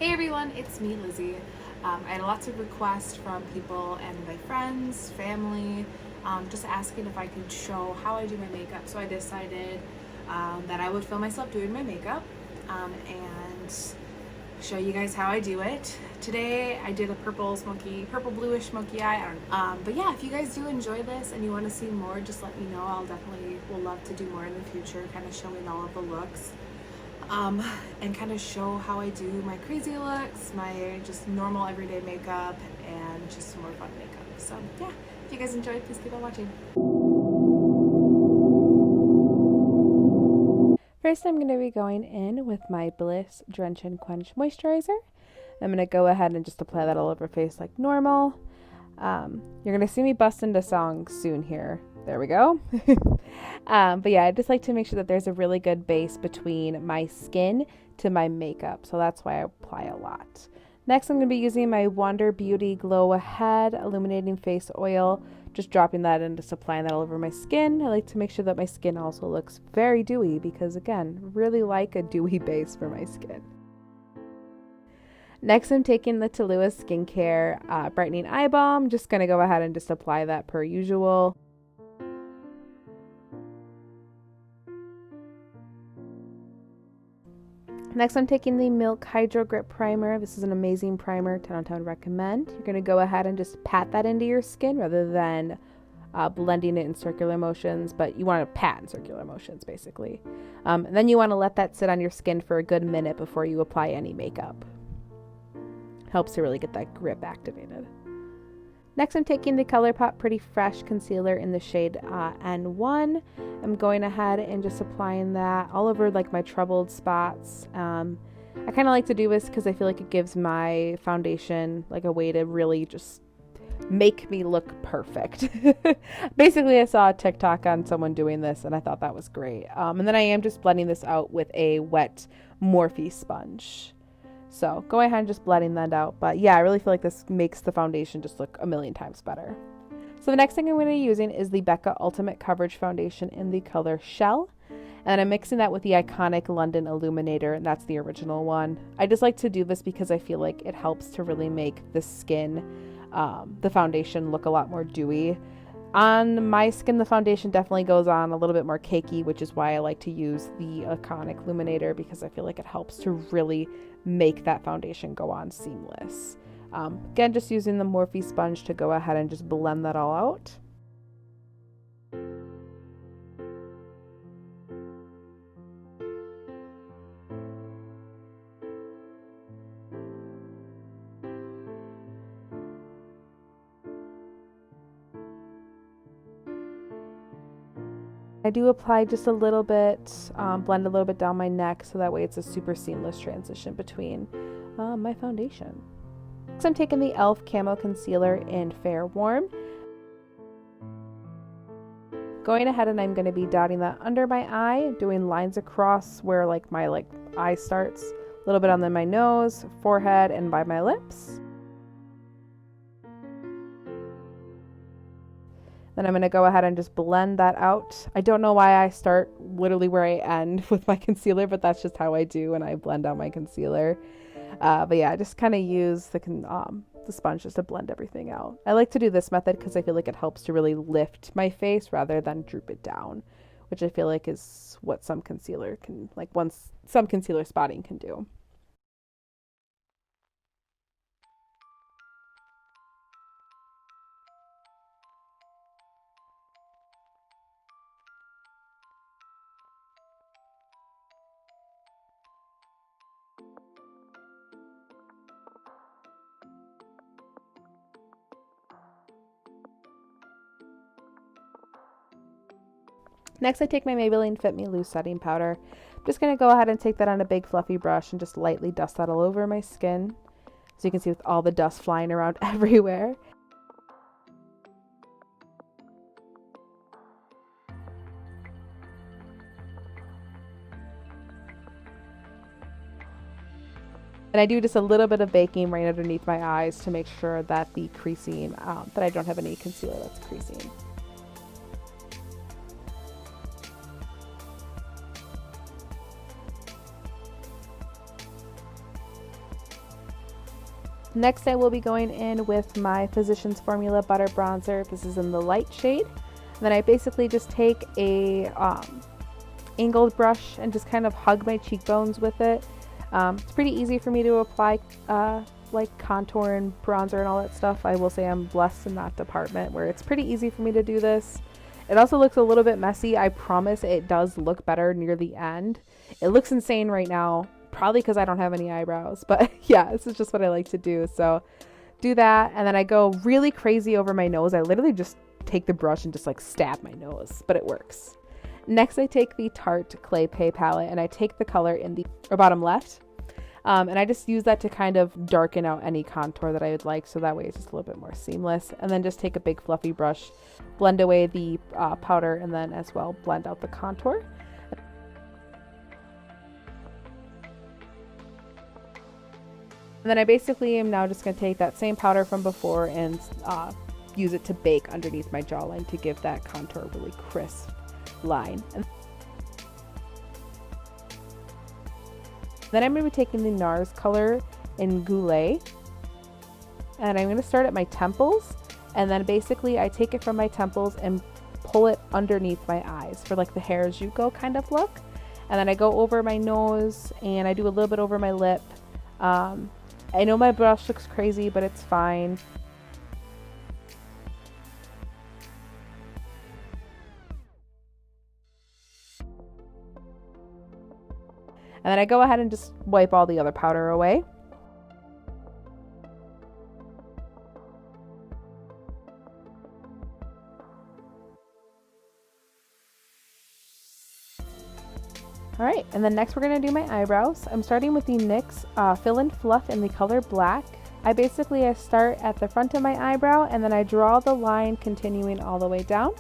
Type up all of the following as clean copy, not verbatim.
Hey everyone, it's me, Lizzie. I had lots of requests from people and my friends, family, just asking if I could show how I do my makeup. So I decided that I would film myself doing my makeup and show you guys how I do it. Today I did a purple bluish smoky eye. I don't know. But yeah, if you guys do enjoy this and you want to see more, just let me know. I'll definitely will love to do more in the future, kind of showing all of the looks. And kind of show how I do my crazy looks, my just normal everyday makeup, and just some more fun makeup. So yeah, if you guys enjoyed, please keep on watching. First, I'm going to be going in with my Bliss Drench and Quench Moisturizer. I'm going to go ahead and just apply that all over face like normal. You're going to see me bust into song soon here. There we go. But yeah, I just like to make sure that there's a really good base between my skin to my makeup. So that's why I apply a lot. Next, I'm going to be using my Wander Beauty Glow Ahead Illuminating Face Oil. Just dropping that in, just applying that all over my skin. I like to make sure that my skin also looks very dewy because, again, really like a dewy base for my skin. Next, I'm taking the Tula Skincare Brightening Eye Balm. Just going to go ahead and just apply that per usual. Next, I'm taking the Milk Hydro Grip Primer. This is an amazing primer, 10 out of 10 recommend. You're going to go ahead and just pat that into your skin rather than blending it in circular motions, but you want to pat in circular motions, basically. And then you want to let that sit on your skin for a good minute before you apply any makeup. Helps to really get that grip activated. Next, I'm taking the Colourpop Pretty Fresh Concealer in the shade N1. I'm going ahead and just applying that all over like my troubled spots. I kind of like to do this because I feel like it gives my foundation like a way to really just make me look perfect. Basically, I saw a TikTok on someone doing this and I thought that was great. And then I am just blending this out with a wet Morphe sponge. So go ahead and just blending that out. But yeah, I really feel like this makes the foundation just look a million times better. So the next thing I'm going to be using is the Becca Ultimate Coverage Foundation in the color Shell. And I'm mixing that with the iconic London Illuminator, and that's the original one. I just like to do this because I feel like it helps to really make the skin, the foundation look a lot more dewy. On my skin, the foundation definitely goes on a little bit more cakey, which is why I like to use the iconic Illuminator because I feel like it helps to really make that foundation go on seamless. Again, just using the Morphe sponge to go ahead and just blend that all out. I do apply just a little bit, blend a little bit down my neck so that way it's a super seamless transition between my foundation. Next, I'm taking the e.l.f. Camo Concealer in Fair Warm. Going ahead and I'm going to be dotting that under my eye, doing lines across where my eye starts, a little bit on my nose, forehead, and by my lips. Then I'm going to go ahead and just blend that out. I don't know why I start literally where I end with my concealer, but that's just how I do when I blend out my concealer. But yeah, I just kind of use the sponge just to blend everything out. I like to do this method because I feel like it helps to really lift my face rather than droop it down, which I feel like is what some concealer some concealer spotting can do. Next, I take my Maybelline Fit Me Loose Setting Powder. I'm just going to go ahead and take that on a big fluffy brush and just lightly dust that all over my skin. So you can see with all the dust flying around everywhere. And I do just a little bit of baking right underneath my eyes to make sure that the creasing, that I don't have any concealer that's creasing. Next, I will be going in with my Physicians Formula Butter Bronzer. This is in the light shade. And then I basically just take a angled brush and just kind of hug my cheekbones with it. It's pretty easy for me to apply like contour and bronzer and all that stuff. I will say I'm blessed in that department where it's pretty easy for me to do this. It also looks a little bit messy. I promise it does look better near the end. It looks insane right now, probably because I don't have any eyebrows, but yeah, this is just what I like to do. So do that, and then I go really crazy over my nose. I literally just take the brush and just like stab my nose, but it works. Next, I take the Tarte Clay Pay palette and I take the color in the bottom left. And I just use that to kind of darken out any contour that I would like, so that way it's just a little bit more seamless. And then just take a big fluffy brush, blend away the powder, and then as well blend out the contour. And then I basically am now just going to take that same powder from before and use it to bake underneath my jawline to give that contour a really crisp line. And then I'm going to be taking the NARS color in Goulet, and I'm going to start at my temples, and then basically I take it from my temples and pull it underneath my eyes for like the hair as you go kind of look. And then I go over my nose and I do a little bit over my lip. I know my brush looks crazy, but it's fine. And then I go ahead and just wipe all the other powder away. All right, and then next we're gonna do my eyebrows. I'm starting with the NYX Fill and Fluff in the color Black. I start at the front of my eyebrow and then I draw the line continuing all the way down.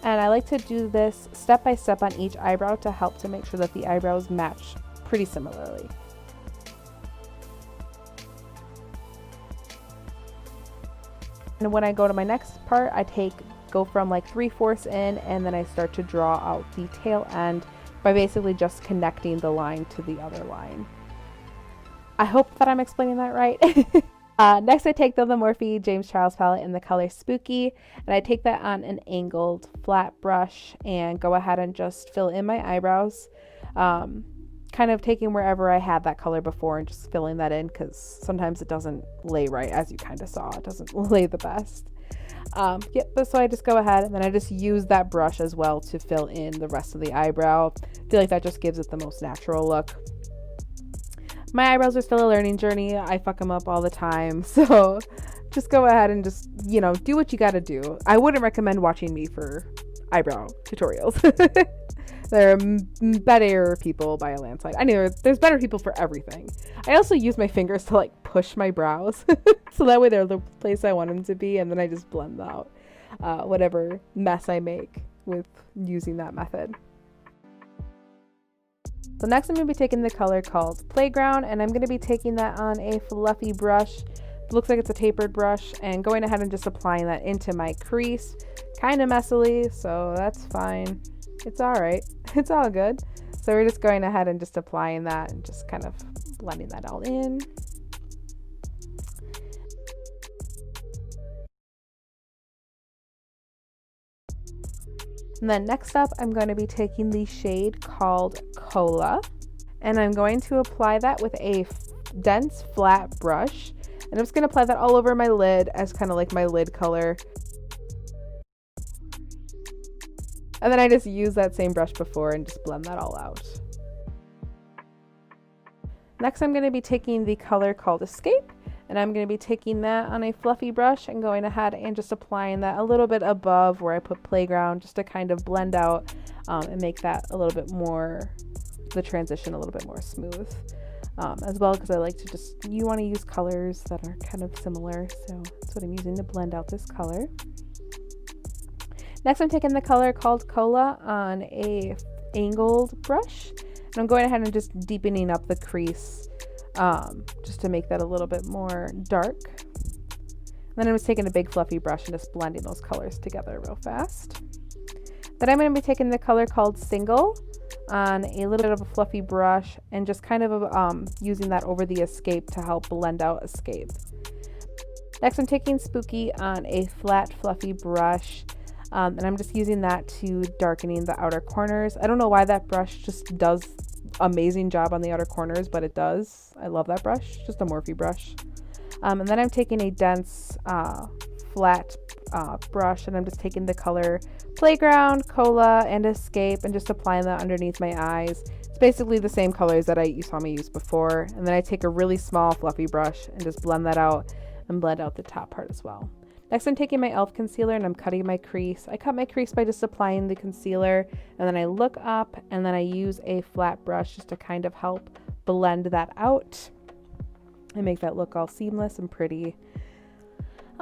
And I like to do this step by step on each eyebrow to help to make sure that the eyebrows match pretty similarly. And when I go to my next part, go from like 3/4 in, and then I start to draw out the tail end by basically just connecting the line to the other line. I hope that I'm explaining that right. Next, I take the Morphe James Charles palette in the color Spooky, and I take that on an angled flat brush and go ahead and just fill in my eyebrows. Kind of taking wherever I had that color before and just filling that in, because sometimes it doesn't lay right, as you kind of saw. It doesn't lay the best. So I just go ahead and then I just use that brush as well to fill in the rest of the eyebrow. I feel like that just gives it the most natural look. My eyebrows are still a learning journey. I fuck them up all the time, so just go ahead and just, do what you gotta do. I wouldn't recommend watching me for eyebrow tutorials. There are better people by a landslide. I know there's better people for everything. I also use my fingers to like push my brows so that way they're the place I want them to be, and then I just blend out whatever mess I make with using that method. So next I'm going to be taking the color called Playground, and I'm going to be taking that on a fluffy brush. It looks like it's a tapered brush, and going ahead and just applying that into my crease. Kind of messily, so that's fine. It's alright. It's all good. So we're just going ahead and just applying that and just kind of blending that all in. And then next up, I'm going to be taking the shade called Cola, and I'm going to apply that with a dense flat brush. And I'm just going to apply that all over my lid as kind of like my lid color. And then I just use that same brush before and just blend that all out. Next, I'm going to be taking the color called Escape, and I'm going to be taking that on a fluffy brush and going ahead and just applying that a little bit above where I put Playground, just to kind of blend out and make that a little bit more, the transition a little bit more smooth. As well, because I like to you want to use colors that are kind of similar, so that's what I'm using to blend out this color. Next, I'm taking the color called Cola on a angled brush, and I'm going ahead and just deepening up the crease just to make that a little bit more dark. And then I'm just taking a big fluffy brush and just blending those colors together real fast. Then I'm going to be taking the color called Single on a little bit of a fluffy brush and just kind of using that over the Escape to help blend out Escape. Next, I'm taking Spooky on a flat, fluffy brush, and I'm just using that to darkening the outer corners. I don't know why that brush just does amazing job on the outer corners, but it does. I love that brush, just a Morphe brush. And then I'm taking a dense, flat brush, and I'm just taking the color Playground, Cola, and Escape, and just applying that underneath my eyes. It's basically the same colors that you saw me use before. And then I take a really small fluffy brush and just blend that out and blend out the top part as well. Next, I'm taking my e.l.f. concealer and I'm cutting my crease. I cut my crease by just applying the concealer, and then I look up, and then I use a flat brush just to kind of help blend that out and make that look all seamless and pretty.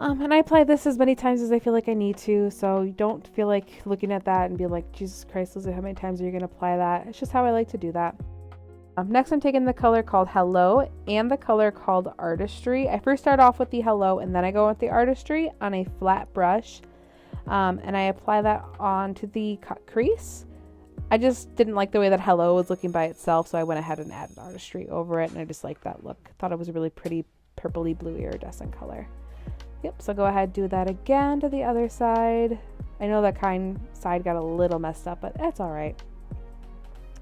And I apply this as many times as I feel like I need to, so you don't feel like looking at that and be like, Jesus Christ, Lizzie, how many times are you going to apply that? It's just how I like to do that. Next, I'm taking the color called Hello and the color called Artistry. I first start off with the Hello, and then I go with the Artistry on a flat brush, and I apply that onto the cut crease. I just didn't like the way that Hello was looking by itself, so I went ahead and added Artistry over it, and I just liked that look. Thought it was a really pretty purpley blue iridescent color. Yep, so go ahead and do that again to the other side. I know that side got a little messed up, but that's all right.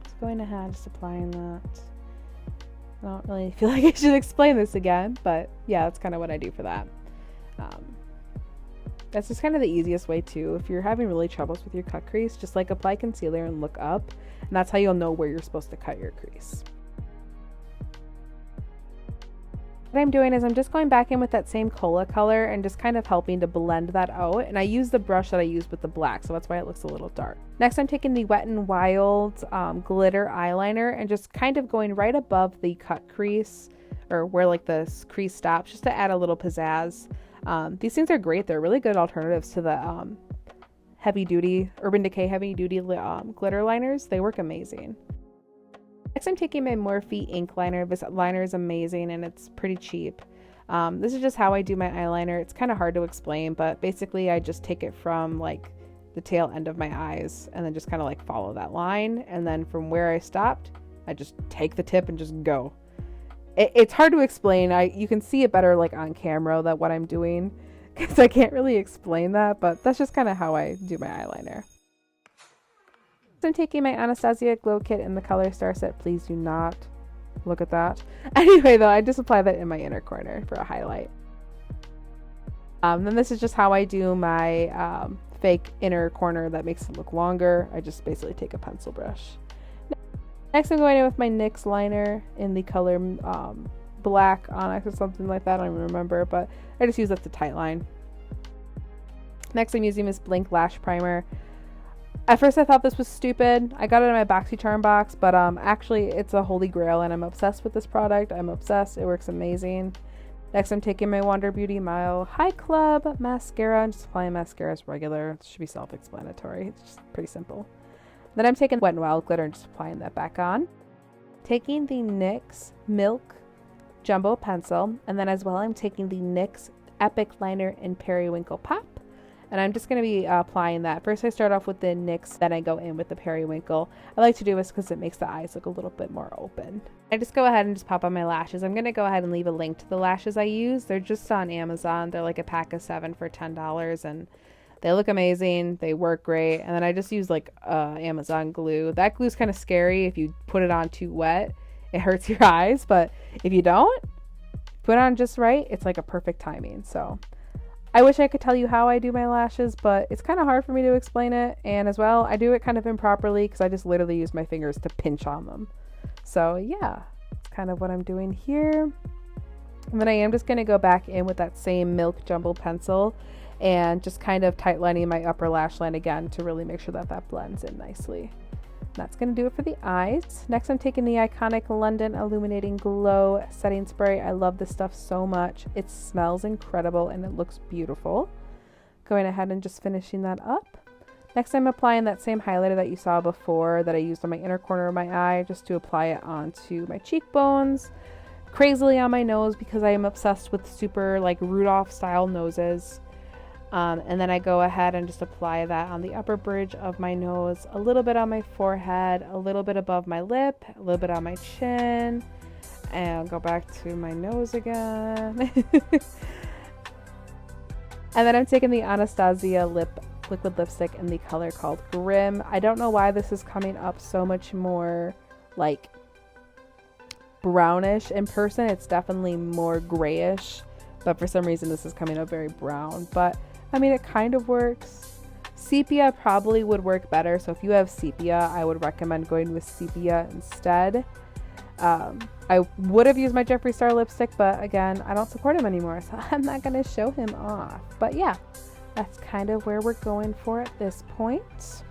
Just going ahead, just applying that. I don't really feel like I should explain this again, but yeah, that's kind of what I do for that. That's just kind of the easiest way too. If you're having really troubles with your cut crease, just like apply concealer and look up, and that's how you'll know where you're supposed to cut your crease. What I'm doing is I'm just going back in with that same Cola color and just kind of helping to blend that out. And I use the brush that I used with the black, so that's why it looks a little dark. Next, I'm taking the Wet n Wild glitter eyeliner and just kind of going right above the cut crease, or where like the crease stops, just to add a little pizzazz. These things are great. They're really good alternatives to the heavy duty, Urban Decay heavy duty glitter liners. They work amazing. Next, I'm taking my Morphe ink liner. This liner is amazing and it's pretty cheap. This is just how I do my eyeliner. It's kind of hard to explain, but basically I just take it from like the tail end of my eyes and then just kind of like follow that line. And then from where I stopped, I just take the tip and just go. It's hard to explain. You can see it better like on camera, that what I'm doing, because I can't really explain that, but that's just kind of how I do my eyeliner. I'm taking my Anastasia Glow Kit in the color Starset. Please do not look at that. Anyway, though, I just apply that in my inner corner for a highlight. Then this is just how I do my fake inner corner that makes it look longer. I just basically take a pencil brush. Next, I'm going in with my NYX liner in the color Black Onyx or something like that. I don't even remember, but I just use that to tightline. Next, I'm using this Blink Lash Primer. At first I thought this was stupid. I got it in my BoxyCharm box, but actually it's a holy grail and I'm obsessed with this product. I'm obsessed. It works amazing. Next, I'm taking my Wander Beauty Mile High Club mascara and just applying mascara as regular. It should be self-explanatory. It's just pretty simple. Then I'm taking Wet n Wild glitter and just applying that back on. Taking the NYX Milk Jumbo Pencil, and then as well I'm taking the NYX Epic Liner in Periwinkle Pop. And I'm just going to be applying that. First I start off with the NYX, then I go in with the Periwinkle. I like to do this because it makes the eyes look a little bit more open. I just go ahead and just pop on my lashes. I'm going to go ahead and leave a link to the lashes I use. They're just on Amazon. They're like a pack of 7 for $10 and they look amazing. They work great. And then I just use like Amazon glue. That glue is kind of scary. If you put it on too wet, it hurts your eyes. But if you don't, put it on just right, it's like a perfect timing. So I wish I could tell you how I do my lashes, but it's kind of hard for me to explain it. And as well, I do it kind of improperly because I just literally use my fingers to pinch on them. So yeah, it's kind of what I'm doing here. And then I am just going to go back in with that same Milk Jumbo Pencil and just kind of tight lining my upper lash line again to really make sure that that blends in nicely. That's going to do it for the eyes. Next, I'm taking the iconic London Illuminating Glow Setting Spray. I love this stuff so much. It smells incredible and it looks beautiful. Going ahead and just finishing that up. Next, I'm applying that same highlighter that you saw before that I used on my inner corner of my eye just to apply it onto my cheekbones, crazily on my nose because I am obsessed with super like Rudolph style noses. And then I go ahead and just apply that on the upper bridge of my nose, a little bit on my forehead, a little bit above my lip, a little bit on my chin, and go back to my nose again. And then I'm taking the Anastasia liquid lipstick in the color called Grim. I don't know why this is coming up so much more like brownish in person. It's definitely more grayish, but for some reason this is coming up very brown. But I mean, it kind of works. Sepia probably would work better, so if you have sepia, I would recommend going with sepia instead. I would have used my Jeffree Star lipstick, but again, I don't support him anymore, so I'm not going to show him off. But yeah, that's kind of where we're going for at this point.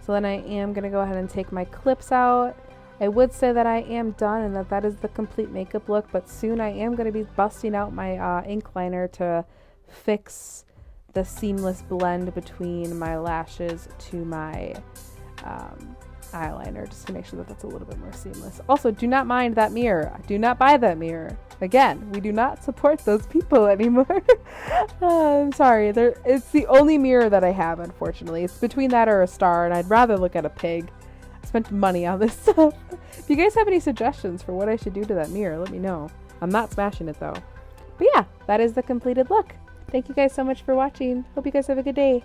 So then I am going to go ahead and take my clips out. I would say that I am done and that is the complete makeup look, but soon I am going to be busting out my ink liner to fix the seamless blend between my lashes to my eyeliner, just to make sure that that's a little bit more seamless. Also, do not mind that mirror. Do not buy that mirror. Again, we do not support those people anymore. I'm sorry. It's the only mirror that I have, unfortunately. It's between that or a star, and I'd rather look at a pig. I spent money on this stuff. If you guys have any suggestions for what I should do to that mirror, let me know. I'm not smashing it, though. But yeah, that is the completed look. Thank you guys so much for watching. Hope you guys have a good day.